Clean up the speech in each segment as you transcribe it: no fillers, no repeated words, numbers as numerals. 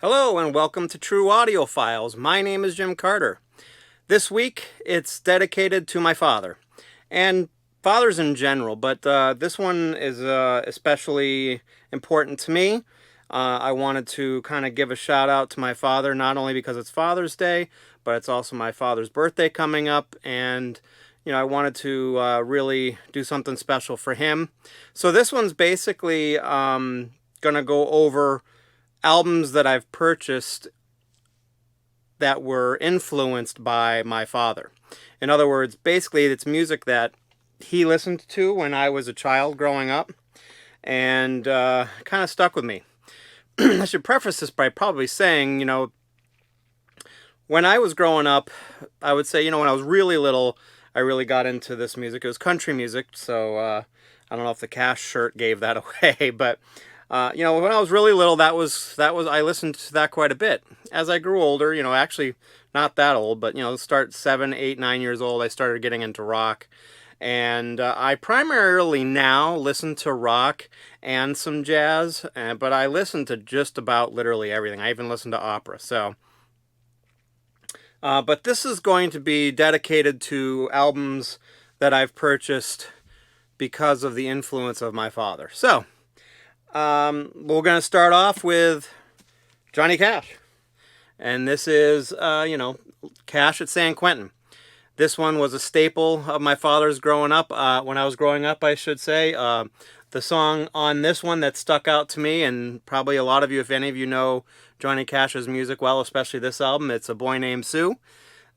Hello and welcome to True Audiofiles. My name is Jim Carter. This week it's dedicated to my father and fathers in general, but this one is especially important to me. I wanted to kind of give a shout out to my father, not only because it's Father's Day, but it's also my father's birthday coming up, and I wanted to really do something special for him. So this one's basically gonna go over albums that I've purchased that were influenced by my father. In other words, basically it's music that he listened to when I was a child growing up, and kind of stuck with me. I should preface this by probably saying, when I was growing up, I would say, when I was really little, I really got into this music. It was country music, so I don't know if the Cash shirt gave that away, but when I was really little, that was I listened to that quite a bit. As I grew older, actually not that old, but start 7, 8, 9 years old, I started getting into rock, and I primarily now listen to rock and some jazz, but I listen to just about literally everything. I even listen to opera. So, but this is going to be dedicated to albums that I've purchased because of the influence of my father. So. We're going to start off with Johnny Cash. And this is, Cash at San Quentin. This one was a staple of my father's growing up. When I was growing up, I should say. The song on this one that stuck out to me, and probably a lot of you, if any of you know Johnny Cash's music well, especially this album, it's A Boy Named Sue.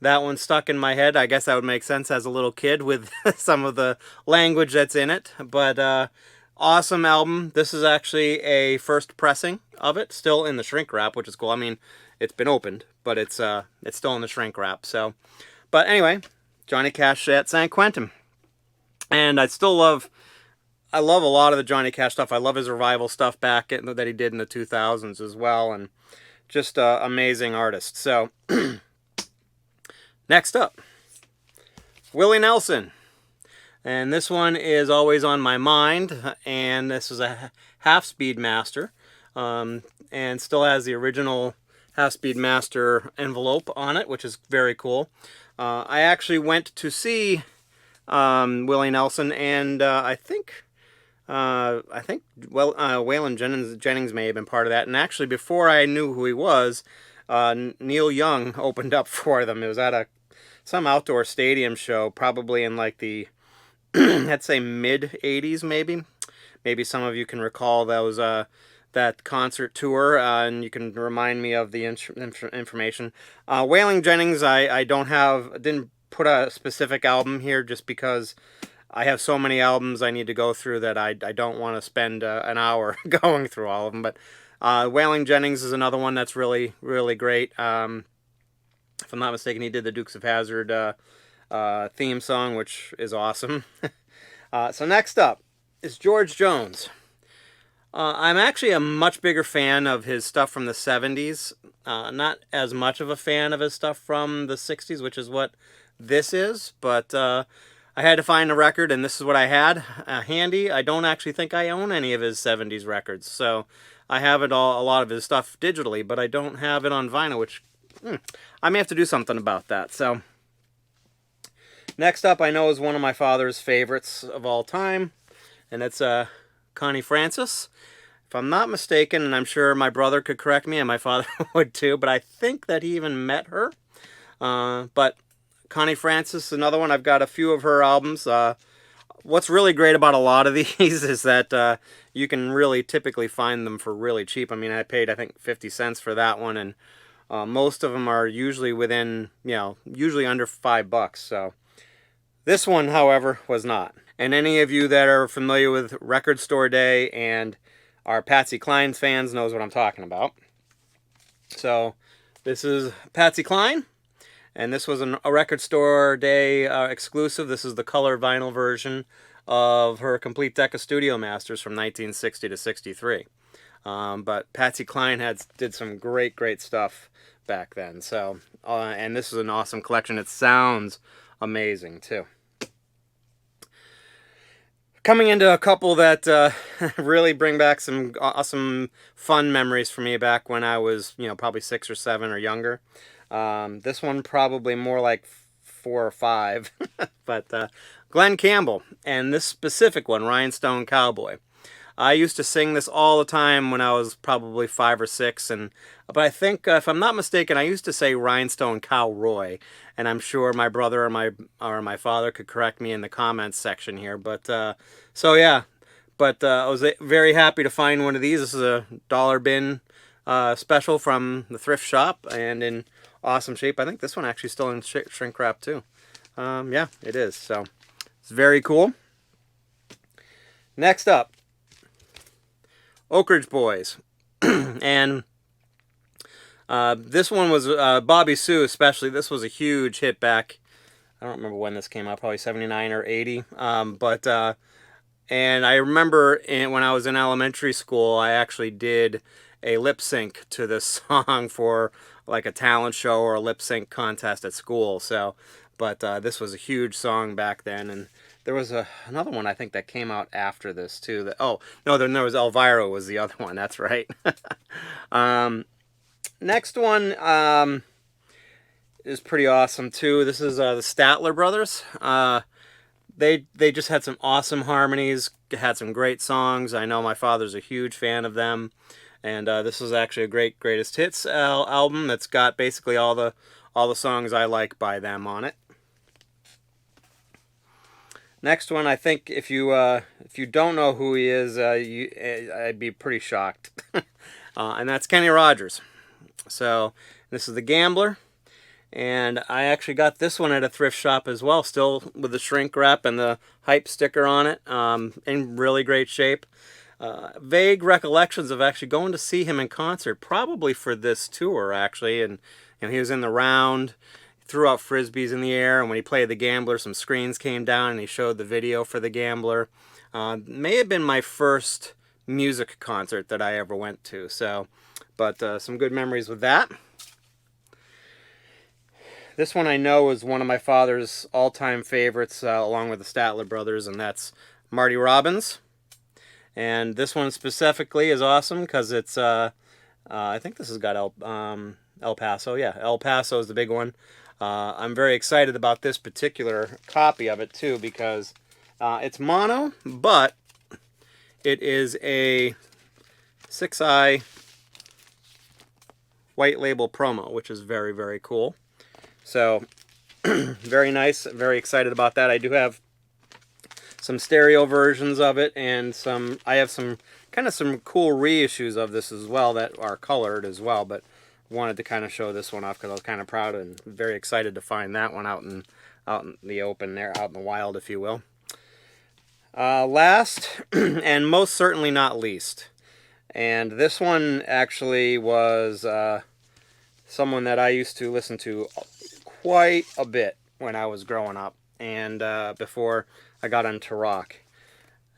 That one stuck in my head. I guess that would make sense as a little kid with some of the language that's in it. But, awesome album. This is actually a first pressing of it, still in the shrink wrap, which is cool. I mean, it's been opened, but it's still in the shrink wrap. So, but anyway, Johnny Cash at San Quentin, and I love a lot of the Johnny Cash stuff. I love his revival stuff that he did in the 2000s as well, and just amazing artist. So, next up, Willie Nelson. And this one is always on my mind, and this is a half-speed master, and still has the original half-speed master envelope on it, which is very cool. I actually went to see Willie Nelson, and I think Waylon Jennings may have been part of that. And actually, before I knew who he was, Neil Young opened up for them. It was at some outdoor stadium show, probably in like the I'd say mid 80s, maybe. Maybe some of you can recall that concert tour, and you can remind me of the information. Waylon Jennings, I didn't put a specific album here just because I have so many albums I need to go through that I don't want to spend an hour going through all of them. But Waylon Jennings is another one that's really, really great. If I'm not mistaken, he did the Dukes of Hazzard theme song, which is awesome. So next up is George Jones. I'm actually a much bigger fan of his stuff from the 70s. Not as much of a fan of his stuff from the 60s, which is what this is. But I had to find a record, and this is what I had handy. I don't actually think I own any of his 70s records. So I have a lot of his stuff digitally, but I don't have it on vinyl, which I may have to do something about that. So next up, I know, is one of my father's favorites of all time, and it's Connie Francis. If I'm not mistaken, and I'm sure my brother could correct me, and my father would too, but I think that he even met her. But Connie Francis, another one. I've got a few of her albums. What's really great about a lot of these is that you can really typically find them for really cheap. I mean, I paid, I think, 50 cents for that one, and most of them are usually within, usually under $5. So this one, however, was not. And any of you that are familiar with Record Store Day and are Patsy Cline fans knows what I'm talking about. So this is Patsy Cline, and this was a Record Store Day exclusive. This is the color vinyl version of her complete deck of Studio Masters from 1960 to 63. But Patsy Cline did some great stuff back then. So, and this is an awesome collection. It sounds amazing too. Coming into a couple that really bring back some awesome, fun memories for me back when I was, probably 6 or 7 or younger. This one probably more like 4 or 5, but Glen Campbell, and this specific one, Rhinestone Cowboy. I used to sing this all the time when I was probably 5 or 6, but I think, if I'm not mistaken, I used to say Rhinestone Cowroy, and I'm sure my brother or my father could correct me in the comments section here. But so yeah, but I was very happy to find one of these. This is a dollar bin special from the thrift shop, and in awesome shape. I think this one actually still in shrink wrap too. Yeah, it is. So it's very cool. Next up, Oak Ridge Boys. And this one was Bobby Sue especially. This was a huge hit back. I don't remember when this came out, probably 79 or 80. And I remember when I was in elementary school, I actually did a lip sync to this song for like a talent show or a lip sync contest at school. So, but this was a huge song back then, and there was another one I think that came out after this too. Oh no, then there was Elvira was the other one. That's right. Next one is pretty awesome too. This is the Statler Brothers. They just had some awesome harmonies, had some great songs. I know my father's a huge fan of them, and this is actually a greatest hits album that's got basically all the songs I like by them on it. Next one, I think if you don't know who he is, I'd be pretty shocked, and that's Kenny Rogers. So this is The Gambler, and I actually got this one at a thrift shop as well, still with the shrink wrap and the hype sticker on it, in really great shape. Vague recollections of actually going to see him in concert, probably for this tour actually, and he was in the round. Threw out frisbees in the air, and when he played The Gambler, some screens came down and he showed the video for The Gambler. May have been my first music concert that I ever went to, so, but some good memories with that. This one I know is one of my father's all-time favorites, along with the Statler Brothers, and that's Marty Robbins. And this one specifically is awesome because it's, I think this has got El Paso. Yeah, El Paso is the big one. I'm very excited about this particular copy of it too because it's mono, but it is a 6i white label promo, which is very, very cool. So very nice, very excited about that. I do have some stereo versions of it, and I have some cool reissues of this as well that are colored as well, but wanted to kind of show this one off because I was kind of proud and very excited to find that one out in the open there, out in the wild, if you will. Last, and most certainly not least, and this one actually was someone that I used to listen to quite a bit when I was growing up, and before I got into rock,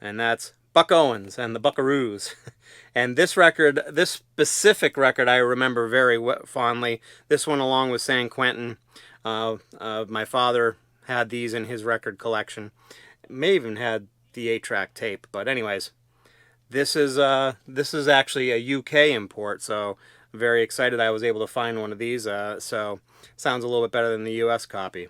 and that's Buck Owens and the Buckaroos. And this specific record, I remember very fondly. This one, along with San Quentin, my father had these in his record collection. May even had the 8-track tape. But anyways, this is actually a UK import. So very excited I was able to find one of these. So sounds a little bit better than the US copy.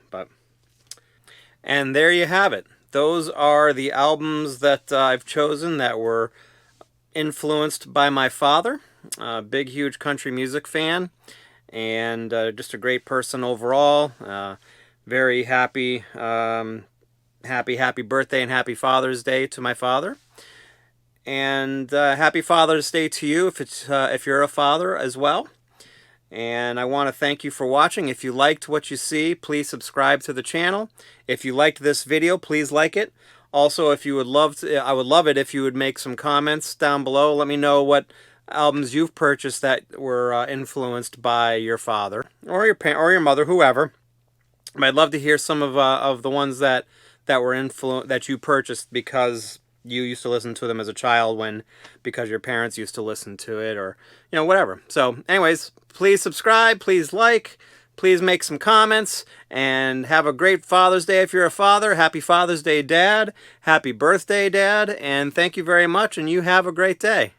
And there you have it. Those are the albums that I've chosen that were influenced by my father. Big, huge country music fan, and just a great person overall. Very happy birthday and happy Father's Day to my father. And happy Father's Day to you if you're a father as well. And I want to thank you for watching. If you liked what you see, please subscribe to the channel. If you liked this video, please like it. Also, if you would I would love it if you would make some comments down below. Let me know what albums you've purchased that were influenced by your father or your parent or your mother, whoever. I'd love to hear some of the ones that were that you purchased because you used to listen to them as a child, because your parents used to listen to it, or whatever. So anyways, please subscribe, please like, Please make some comments and have a great Father's Day if you're a father. Happy Father's Day, Dad. Happy birthday, Dad. And thank you very much, and you have a great day.